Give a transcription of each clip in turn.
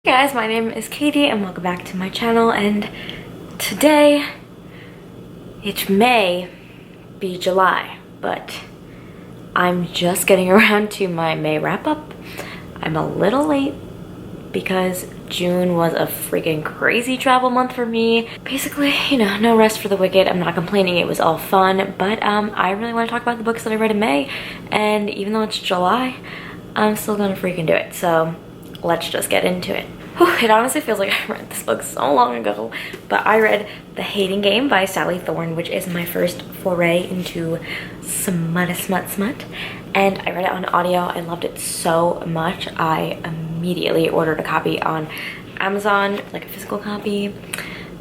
Hey guys, my name is Katie and welcome back to my channel, and today it may be July, but I'm just getting around to my May wrap-up. I'm a little late because June was a freaking crazy travel month for me. Basically, you know, no rest for the wicked. I'm not complaining, it was all fun, but I really want to talk about the books that I read in May, and even though it's July, I'm still gonna freaking do it. So let's just get into it. It honestly feels like I read this book so long ago, but I read The Hating Game by Sally Thorne, which is my first foray into smut, and I read it on audio. I loved it so much. I immediately ordered a copy on Amazon, like a physical copy,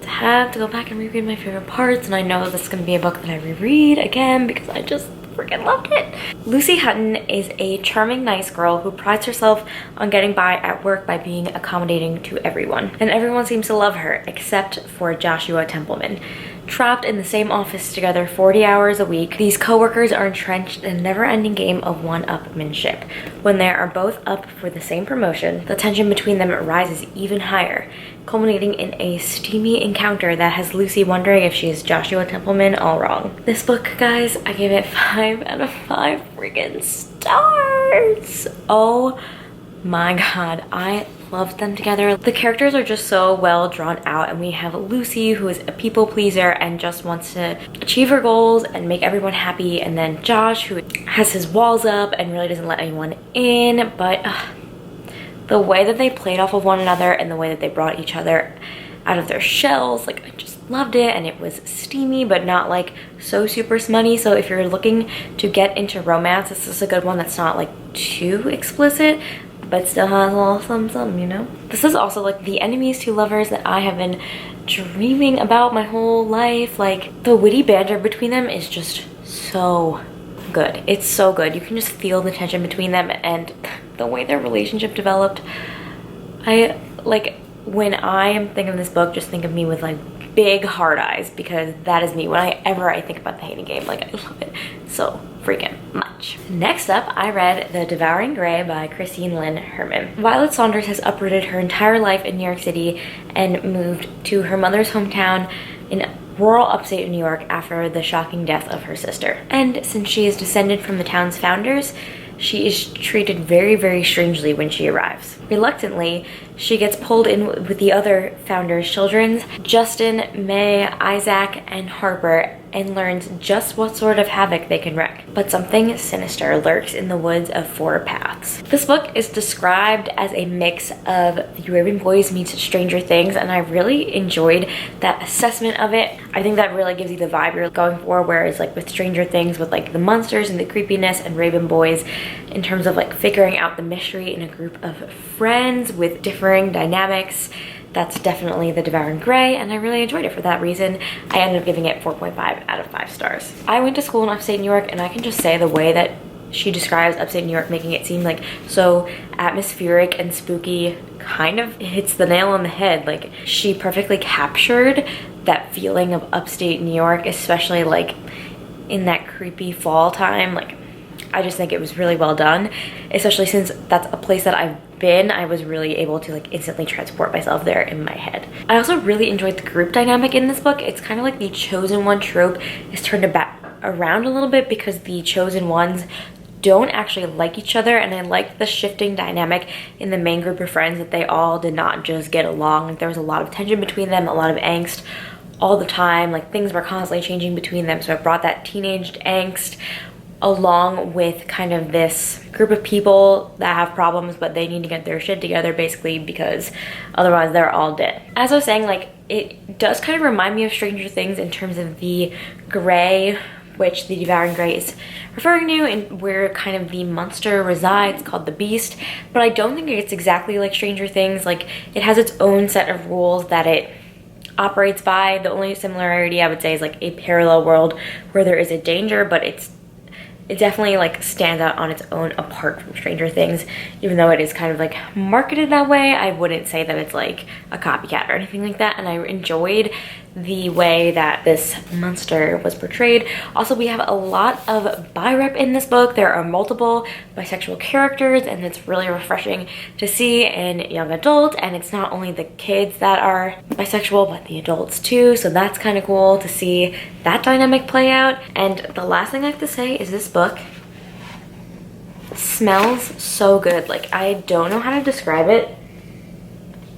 to go back and reread my favorite parts, and I know this is going to be a book that I reread again because I just freaking loved it. Lucy Hutton is a charming, nice girl who prides herself on getting by at work by being accommodating to everyone. And everyone seems to love her, except for Joshua Templeman. Trapped in the same office together 40 hours a week, these co-workers are entrenched in a never-ending game of one-upmanship. When they are both up for the same promotion, the tension between them rises even higher, culminating in a steamy encounter that has Lucy wondering if she is Joshua Templeman all wrong. This book, guys, I gave it 5 out of 5 freaking stars. Oh my god, I loved them together. The characters are just so well drawn out, and we have Lucy, who is a people pleaser and just wants to achieve her goals and make everyone happy, and then Josh, who has his walls up and really doesn't let anyone in. But the way that they played off of one another and the way that they brought each other out of their shells, like, I just loved it. And it was steamy but not like so super smutty, so if you're looking to get into romance, this is a good one that's not like too explicit but still has a little something, you know? This is also like the enemies to lovers that I have been dreaming about my whole life. Like, the witty banter between them is just so good. It's so good. You can just feel the tension between them, and the way their relationship developed. When I am thinking of this book, just think of me with like big hard eyes, because that is me whenever I think about The Hating Game. Like, I love it so freaking much. Next up, I read The Devouring Gray by Christine Lynn Herman. Violet Saunders has uprooted her entire life in New York City and moved to her mother's hometown in rural upstate New York after the shocking death of her sister. And since she is descended from the town's founders, she is treated very, very strangely when she arrives. Reluctantly, she gets pulled in with the other founders' children, Justin, May, Isaac, and Harper, and learns just what sort of havoc they can wreak. But something sinister lurks in the woods of Four Paths. This book is described as a mix of The Arabian Boys meets Stranger Things, and I really enjoyed that assessment of it. I think that really gives you the vibe you're going for, whereas like with Stranger Things, with like the monsters and the creepiness, and Arabian Boys in terms of like figuring out the mystery in a group of friends with differing dynamics. That's definitely The Devouring Gray, and I really enjoyed it for that reason. I ended up giving it 4.5 out of 5 stars. I went to school in upstate New York, and I can just say the way that she describes upstate New York, making it seem like so atmospheric and spooky, kind of hits the nail on the head. Like, she perfectly captured that feeling of upstate New York, especially like in that creepy fall time. Like, I just think it was really well done, especially since that's a place that I've been. I was really able to like instantly transport myself there in my head. I also really enjoyed the group dynamic in this book. It's kind of like the chosen one trope is turned around a little bit, because the chosen ones don't actually like each other, and I like the shifting dynamic in the main group of friends, that they all did not just get along. Like, there was a lot of tension between them, a lot of angst all the time. Like, things were constantly changing between them, so it brought that teenage angst along with kind of this group of people that have problems, but they need to get their shit together basically, because otherwise they're all dead. As I was saying, like, it does kind of remind me of Stranger Things in terms of the gray, which The Devouring Gray is referring to, and where kind of the monster resides, called the Beast. But I don't think it's exactly like Stranger Things. Like, it has its own set of rules that it operates by. The only similarity I would say is like a parallel world where there is a danger, but it definitely like stands out on its own apart from Stranger Things. Even though it is kind of like marketed that way, I wouldn't say that it's like a copycat or anything like that. And I enjoyed the way that this monster was portrayed. Also, we have a lot of bi-rep in this book. There are multiple bisexual characters, and it's really refreshing to see in young adult. And it's not only the kids that are bisexual, but the adults too. So that's kind of cool to see that dynamic play out. And the last thing I have to say is this book smells so good. Like, I don't know how to describe it,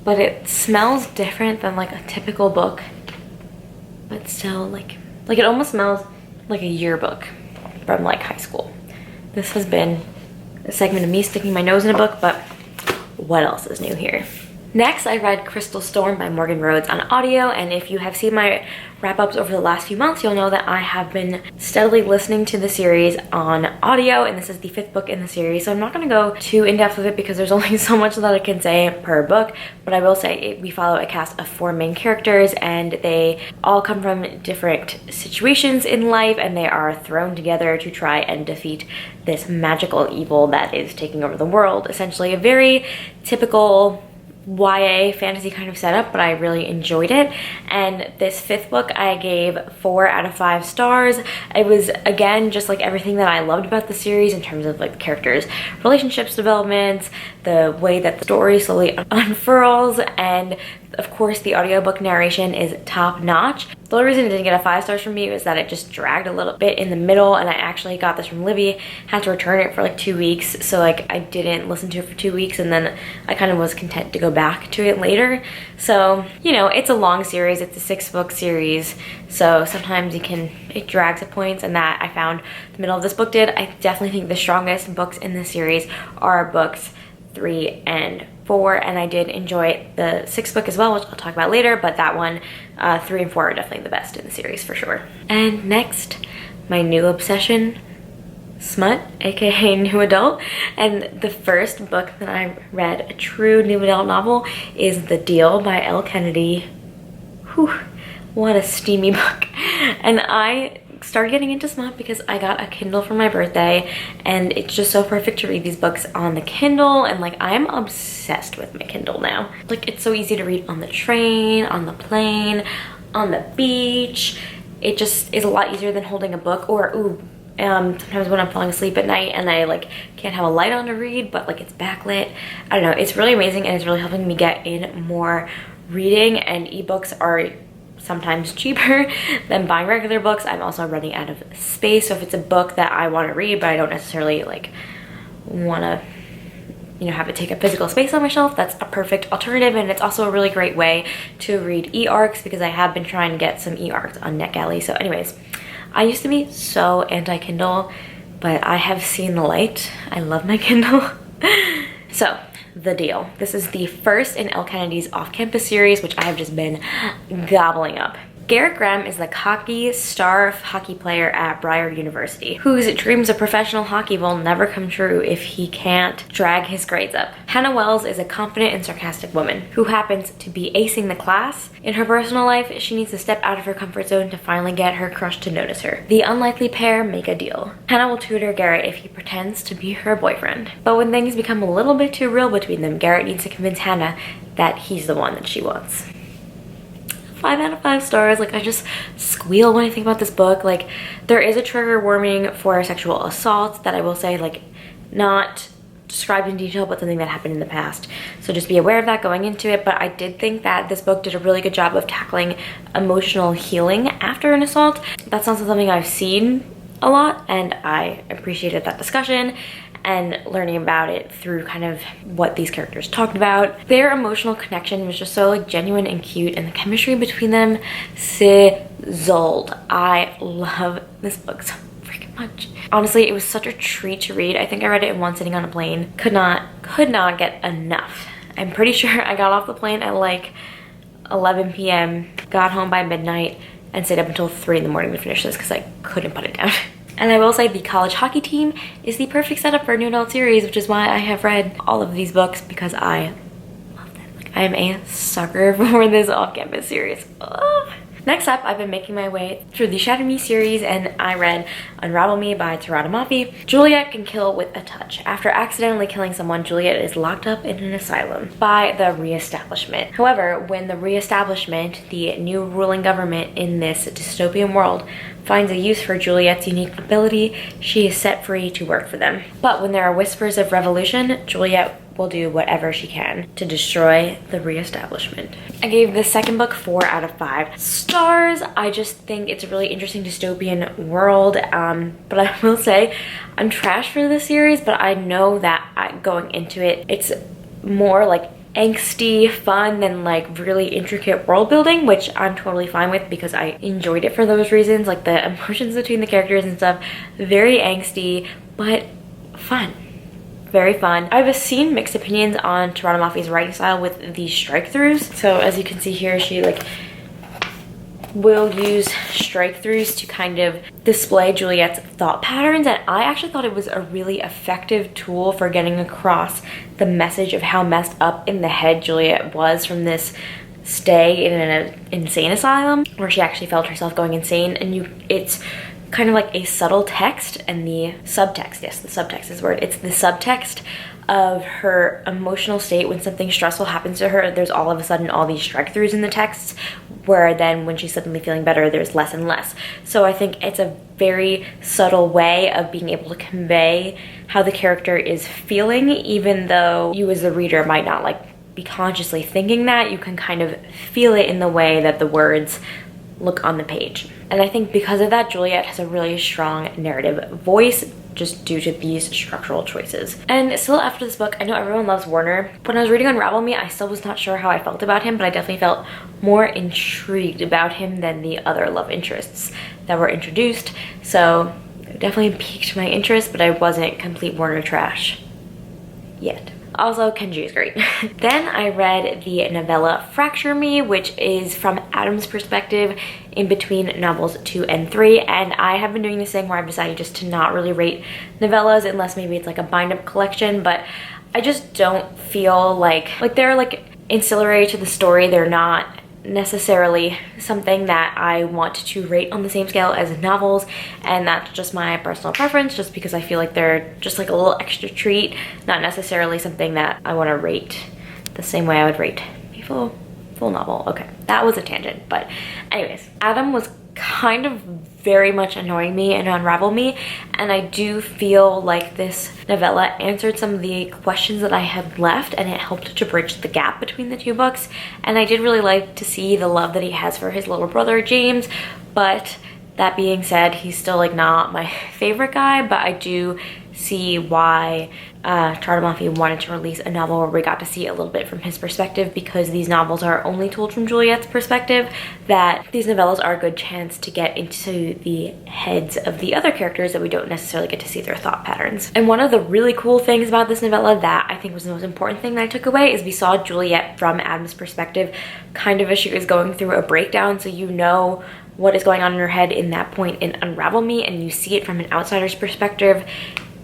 but it smells different than like a typical book. But still, like it almost smells like a yearbook from like high school. This has been a segment of me sticking my nose in a book, but what else is new here? Next, I read Crystal Storm by Morgan Rhodes on audio, and if you have seen my wrap-ups over the last few months, you'll know that I have been steadily listening to the series on audio, and this is the 5th book in the series, so I'm not going to go too in-depth with it because there's only so much that I can say per book, but I will say we follow a cast of 4 main characters, and they all come from different situations in life, and they are thrown together to try and defeat this magical evil that is taking over the world. Essentially a very typical YA fantasy kind of setup, but I really enjoyed it. And this 5th book I gave 4 out of 5 stars. It was, again, just like everything that I loved about the series in terms of like the characters' relationships, developments, the way that the story slowly unfurls, and of course the audiobook narration is top notch. The only reason it didn't get a 5 stars from me was that it just dragged a little bit in the middle, and I actually got this from Libby, had to return it for like 2 weeks, so like I didn't listen to it for 2 weeks, and then I kind of was content to go back to it later. So, you know, it's a long series, it's a 6-book series, so sometimes it drags at points, and that I found the middle of this book did. I definitely think the strongest books in the series are books 3 and 4, and I did enjoy the 6th book as well, which I'll talk about later, but that one, 3 and 4 are definitely the best in the series for sure. And next, my new obsession, smut, aka new adult, and the first book that I read, a true new adult novel, is The Deal by Elle Kennedy. Whew, what a steamy book. And I started getting into smut because I got a Kindle for my birthday, and it's just so perfect to read these books on the Kindle, and like I am obsessed with my Kindle now. Like, it's so easy to read on the train, on the plane, on the beach. It just is a lot easier than holding a book, or sometimes when I'm falling asleep at night and I like can't have a light on to read, but like it's backlit. I don't know, it's really amazing, and it's really helping me get in more reading, and ebooks are sometimes cheaper than buying regular books. I'm also running out of space, so if it's a book that I want to read but I don't necessarily like want to, you know, have it take up physical space on my shelf, that's a perfect alternative. And it's also a really great way to read e-arcs, because I have been trying to get some e-arcs on NetGalley. So anyways, I used to be so anti-Kindle, but I have seen the light. I love my Kindle. So, The Deal. This is the first in Elle Kennedy's Off-Campus series, which I have just been gobbling up. Garrett Graham is the cocky star hockey player at Briar University, whose dreams of professional hockey will never come true if he can't drag his grades up. Hannah Wells is a confident and sarcastic woman who happens to be acing the class. In her personal life, she needs to step out of her comfort zone to finally get her crush to notice her. The unlikely pair make a deal. Hannah will tutor Garrett if he pretends to be her boyfriend. But when things become a little bit too real between them, Garrett needs to convince Hannah that he's the one that she wants. 5 out of 5 stars. Like, I just squeal when I think about this book. Like, there is a trigger warning for sexual assault that I will say, like, not described in detail, but something that happened in the past. So just be aware of that going into it. But I did think that this book did a really good job of tackling emotional healing after an assault. That's not something I've seen a lot, and I appreciated that discussion and learning about it through kind of what these characters talked about. Their emotional connection was just so like genuine and cute, and the chemistry between them sizzled. I love this book so freaking much. Honestly, it was such a treat to read. I think I read it in one sitting on a plane. Could not get enough. I'm pretty sure I got off the plane at like 11 p.m., got home by midnight, and stayed up until 3 in the morning to finish this because I couldn't put it down. And I will say the college hockey team is the perfect setup for a new adult series, which is why I have read all of these books, because I love them. Like, I am a sucker for this off-campus series. Oh. Next up, I've been making my way through the Shatter Me series, and I read Unravel Me by Tarada Mafi. Juliet can kill with a touch. After accidentally killing someone, Juliet is locked up in an asylum by the Reestablishment. However, when the Reestablishment, the new ruling government in this dystopian world, finds a use for Juliet's unique ability, she is set free to work for them. But when there are whispers of revolution, Juliet will do whatever she can to destroy the Reestablishment. I gave the second book 4 out of 5 stars. I just think it's a really interesting dystopian world, but I will say I'm trash for this series, but I know that going into it, it's more like angsty fun than like really intricate world building, which I'm totally fine with because I enjoyed it for those reasons. Like the emotions between the characters and stuff, very angsty but fun, very fun. I've seen mixed opinions on Tarada Mafi's writing style with these strike-throughs. So as you can see here, she like will use strike-throughs to kind of display Juliet's thought patterns, and I actually thought it was a really effective tool for getting across the message of how messed up in the head Juliet was from this stay in an insane asylum where she actually felt herself going insane. And it's kind of like a subtle text, and the subtext, yes, the subtext is the word, it's the subtext of her emotional state when something stressful happens to her. There's all of a sudden all these strike-throughs in the texts, where then when she's suddenly feeling better, there's less and less. So I think it's a very subtle way of being able to convey how the character is feeling, even though you as the reader might not like be consciously thinking that. You can kind of feel it in the way that the words look on the page. And I think because of that, Juliet has a really strong narrative voice just due to these structural choices. And still after this book, I know everyone loves Warner. When I was reading Unravel Me, I still was not sure how I felt about him, but I definitely felt more intrigued about him than the other love interests that were introduced. So it definitely piqued my interest, but I wasn't complete Warner trash yet. Also, Kenji is great. Then I read the novella Fracture Me, which is from Adam's perspective in between novels 2 and 3. And I have been doing this thing where I've decided just to not really rate novellas unless maybe it's like a bind-up collection, but I just don't feel like they're like ancillary to the story. They're not necessarily something that I want to rate on the same scale as novels, and that's just my personal preference, just because I feel like they're just like a little extra treat, not necessarily something that I want to rate the same way I would rate a full novel. Okay, that was a tangent, but anyways, Adam was kind of very much annoying me in Unravel Me, and I do feel like this novella answered some of the questions that I had left, and it helped to bridge the gap between the two books. And I did really like to see the love that he has for his little brother James, but that being said, he's still like not my favorite guy. But I do see why Tarada Mafi wanted to release a novel where we got to see a little bit from his perspective, because these novels are only told from Juliet's perspective, that these novellas are a good chance to get into the heads of the other characters that we don't necessarily get to see their thought patterns. And one of the really cool things about this novella that I think was the most important thing that I took away is we saw Juliet from Adam's perspective kind of as she was going through a breakdown, so you know what is going on in her head in that point in Unravel Me, and you see it from an outsider's perspective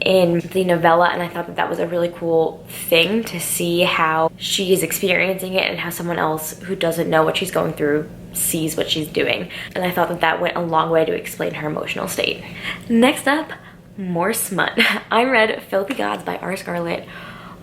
in the novella. And I thought that that was a really cool thing to see how she is experiencing it and how someone else who doesn't know what she's going through sees what she's doing. And I thought that that went a long way to explain her emotional state. Next up, more smut. I read Filthy Gods by R. Scarlett.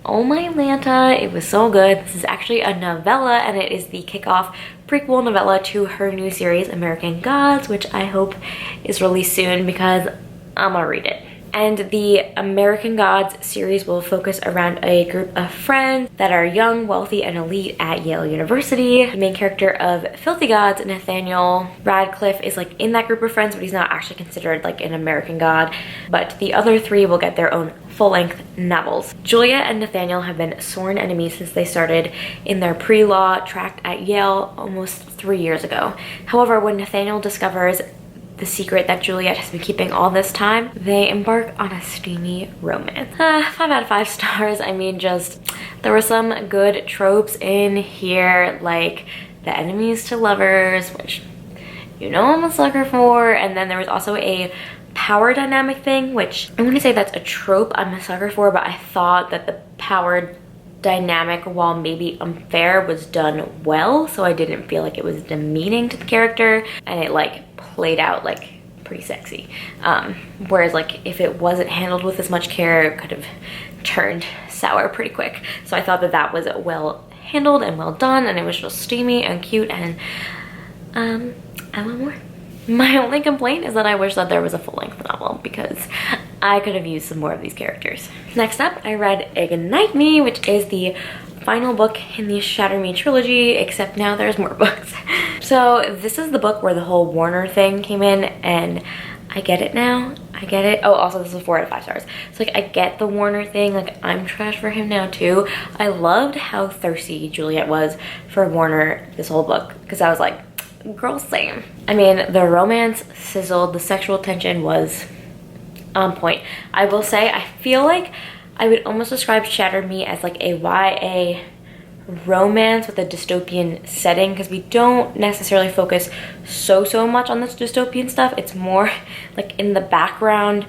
Oh my Lanta, it was so good. This is actually a novella, and it is the kickoff prequel novella to her new series American Gods, which I hope is released soon because I'm gonna read it. And the American Gods series will focus around a group of friends that are young, wealthy, and elite at Yale University. The main character of Filthy Gods, Nathaniel Radcliffe, is like in that group of friends, but he's not actually considered like an American god. But the other three will get their own full-length novels. Julia and Nathaniel have been sworn enemies since they started in their pre-law track at Yale almost 3 years ago. However, when Nathaniel discovers the secret that Juliet has been keeping all this time, they embark on a steamy romance. 5 out of 5 stars. I mean, just, there were some good tropes in here, like the enemies to lovers, which you know I'm a sucker for, and then there was also a power dynamic thing, which I wouldn't say that's a trope I'm a sucker for, but I thought that the power dynamic, while maybe unfair, was done well, so I didn't feel like it was demeaning to the character, and it like played out like pretty sexy. Whereas like if it wasn't handled with as much care, it could have turned sour pretty quick. So I thought that that was well handled and well done, and it was just steamy and cute, and I want more. My only complaint is that I wish that there was a full-length novel, because I could have used some more of these characters. Next up, I read Ignite Me, which is the final book in the Shatter Me trilogy, except now there's more books. So this is the book where the whole Warner thing came in, and I get it now. I get it. Oh, also this is 4 out of 5 stars. So like I get the Warner thing, like I'm trash for him now too. I loved how thirsty Juliet was for Warner this whole book, because I was like, girl, same. I mean, the romance sizzled, the sexual tension was on point. I will say, I feel like I would almost describe Shatter Me as like a YA romance with a dystopian setting, because we don't necessarily focus so much on this dystopian stuff. It's more like in the background,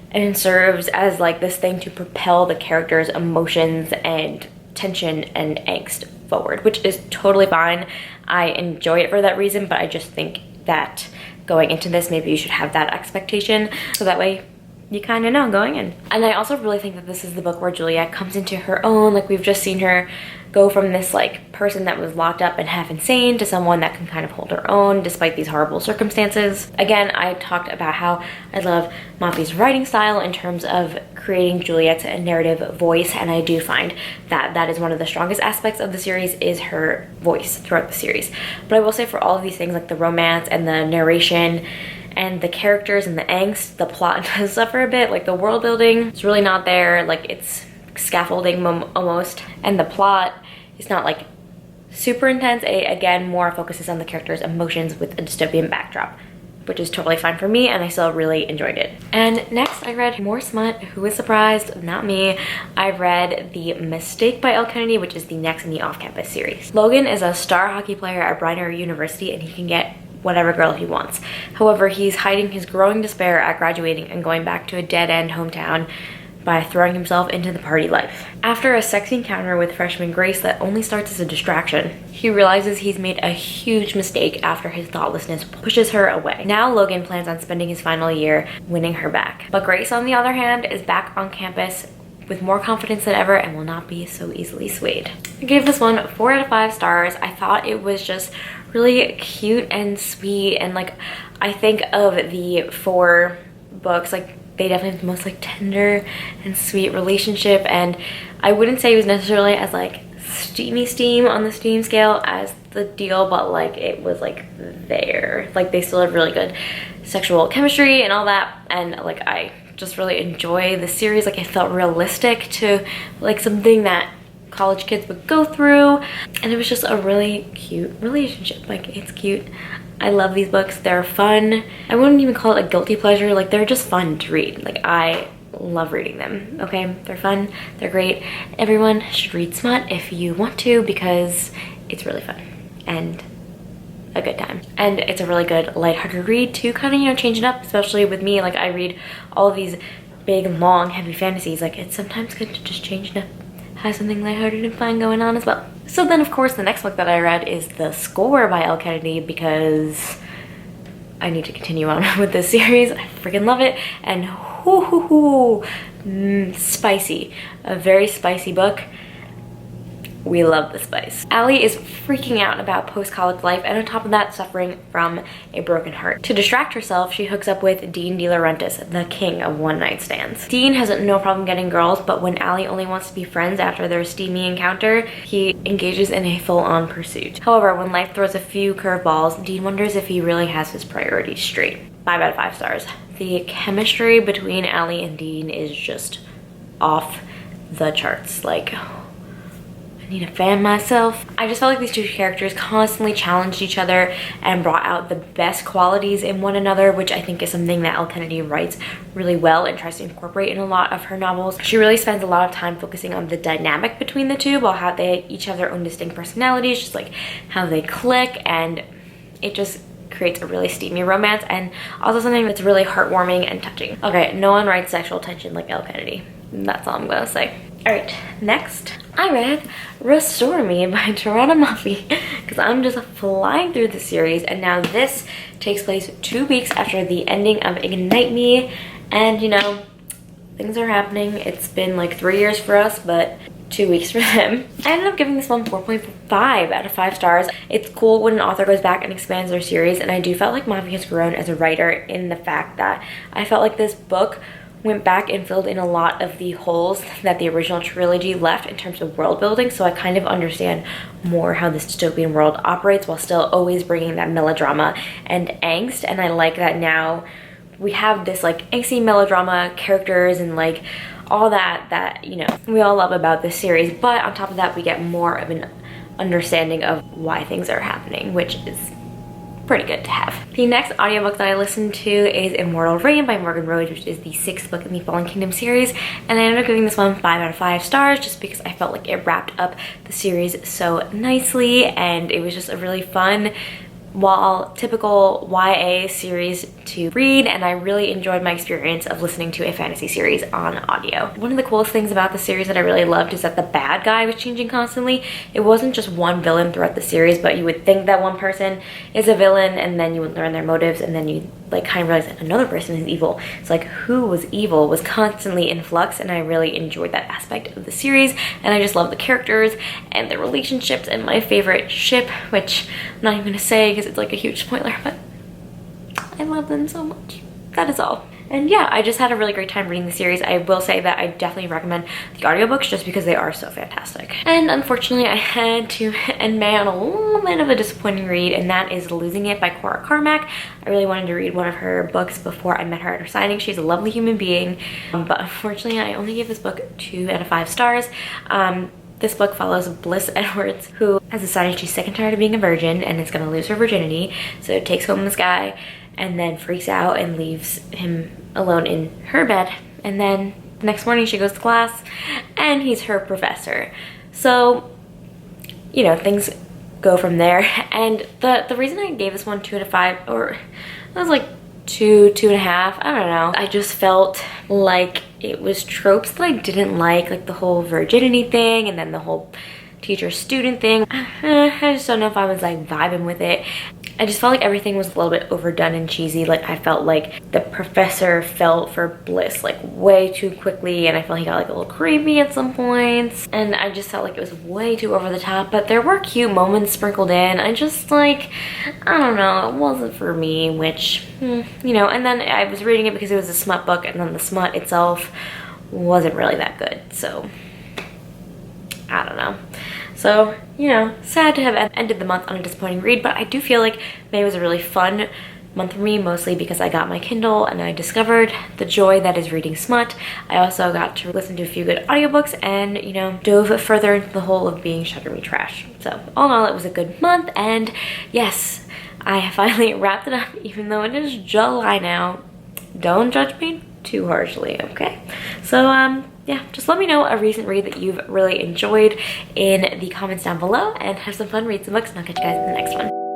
and serves as like this thing to propel the characters' emotions and tension and angst forward, which is totally fine. I enjoy it for that reason, but I just think that going into this, maybe you should have that expectation, so that way you kind of know going in. And I also really think that this is the book where Juliet comes into her own. Like, we've just seen her go from this like person that was locked up and half insane to someone that can kind of hold her own despite these horrible circumstances. Again, I talked about how I love Mafi's writing style in terms of creating Juliet's narrative voice, and I do find that that is one of the strongest aspects of the series, is her voice throughout the series. But I will say, for all of these things, like the romance and the narration and the characters and the angst, the plot does suffer a bit. Like the world building is really not there. Like, it's scaffolding almost, and the plot is not like super intense. It again more focuses on the characters' emotions with a dystopian backdrop, which is totally fine for me, and I still really enjoyed it. And next I read more smut. Who was surprised? Not me. I read The Mistake by Elle Kennedy, which is the next in the Off-Campus series. Logan is a star hockey player at Briner University, and he can get whatever girl he wants. However, he's hiding his growing despair at graduating and going back to a dead-end hometown by throwing himself into the party life. After a sexy encounter with freshman Grace that only starts as a distraction, he realizes he's made a huge mistake after his thoughtlessness pushes her away. Now Logan plans on spending his final year winning her back. But Grace, on the other hand, is back on campus with more confidence than ever and will not be so easily swayed. I gave this one 4 out of 5 stars. I thought it was just really cute and sweet, and like, I think of the 4 books, like they definitely have the most like tender and sweet relationship, and I wouldn't say it was necessarily as like steamy steam on the steam scale as the deal, but like it was like there. Like, they still have really good sexual chemistry and all that, and like I just really enjoy the series. Like, it felt realistic to like something that college kids would go through, and it was just a really cute relationship. Like, it's cute. I love these books. They're fun. I wouldn't even call it a guilty pleasure. Like, they're just fun to read. Like, I love reading them, okay? They're fun. They're great. Everyone should read smut if you want to, because it's really fun and a good time. And it's a really good lighthearted read to kind of, you know, change it up, especially with me. Like, I read all of these big, long, heavy fantasies. Like, it's sometimes good to just change it up, have something lighthearted and fun going on as well. So then, of course, the next book that I read is The Score by Elle Kennedy, because I need to continue on with this series. I freaking love it. And spicy. A very spicy book. We love the spice. Allie is freaking out about post-college life, and on top of that, suffering from a broken heart. To distract herself, she hooks up with Dean De Laurentiis, the king of one-night stands. Dean has no problem getting girls, but when Allie only wants to be friends after their steamy encounter, he engages in a full-on pursuit. However, when life throws a few curveballs, Dean wonders if he really has his priorities straight. 5 out of 5 stars. The chemistry between Allie and Dean is just off the charts. Like, I need to fan myself. I just felt like these two characters constantly challenged each other and brought out the best qualities in one another, which I think is something that Elle Kennedy writes really well and tries to incorporate in a lot of her novels. She really spends a lot of time focusing on the dynamic between the two, while how they each have their own distinct personalities, just like how they click, and it just creates a really steamy romance, and also something that's really heartwarming and touching. Okay, no one writes sexual tension like Elle Kennedy. That's all I'm gonna say. All right, next I read Restore Me by Toronto Muffy because I'm just flying through the series, and now this takes place 2 weeks after the ending of Ignite Me, and you know, things are happening. It's been like 3 years for us, but 2 weeks for them. I ended up giving this one 4.5 out of 5 stars. It's cool when an author goes back and expands their series, and I do felt like Mavi has grown as a writer in the fact that I felt like this book went back and filled in a lot of the holes that the original trilogy left in terms of world building, so I kind of understand more how this dystopian world operates while still always bringing that melodrama and angst. And I like that now we have this like angsty melodrama characters and like all that you know we all love about this series, but on top of that we get more of an understanding of why things are happening, which is pretty good to have. The next audiobook that I listened to is Immortal Reign by Morgan Rhodes, which is the 6th book in the Fallen Kingdom series, and I ended up giving this one 5 out of 5 stars just because I felt like it wrapped up the series so nicely, and it was just a really fun, while typical YA series to read, and I really enjoyed my experience of listening to a fantasy series on audio. One of the coolest things about the series that I really loved is that the bad guy was changing constantly. It wasn't just one villain throughout the series, but you would think that one person is a villain, and then you would learn their motives, and then you like kind of realize that another person is evil. It's like who was evil was constantly in flux, and I really enjoyed that aspect of the series, and I just love the characters and the relationships, and my favorite ship, which I'm not even gonna say because it's like a huge spoiler, but I love them so much. That is all. And yeah, I just had a really great time reading the series. I will say that I definitely recommend the audiobooks just because they are so fantastic. And unfortunately, I had to end May on a little bit of a disappointing read, and that is Losing It by Cora Carmack. I really wanted to read one of her books before I met her at her signing. She's a lovely human being, but unfortunately, I only gave this book 2 out of 5 stars. This book follows Bliss Edwards, who has decided she's sick and tired of being a virgin and is going to lose her virginity. So it takes home this guy and then freaks out and leaves him alone in her bed. And then the next morning she goes to class and he's her professor. So, you know, things go from there. And the reason I gave this one 2 out of 5, or it was like 2.5, I don't know. I just felt like it was tropes that I didn't like the whole virginity thing and then the whole teacher-student thing. I just don't know if I was like vibing with it. I just felt like everything was a little bit overdone and cheesy. Like I felt like the professor fell for Bliss like way too quickly, and I felt he got like a little creepy at some points, and I just felt like it was way too over the top, but there were cute moments sprinkled in. I just like, I don't know, it wasn't for me, which, you know, and then I was reading it because it was a smut book, and then the smut itself wasn't really that good, so I don't know. So, you know, sad to have ended the month on a disappointing read, but I do feel like May was a really fun month for me, mostly because I got my Kindle and I discovered the joy that is reading smut. I also got to listen to a few good audiobooks and, you know, dove further into the hole of being Shatter Me trash. So, all in all, it was a good month, and yes, I finally wrapped it up, even though it is July now. Don't judge me too harshly, okay? So, yeah, just let me know a recent read that you've really enjoyed in the comments down below, and have some fun, read some books, and I'll catch you guys in the next one.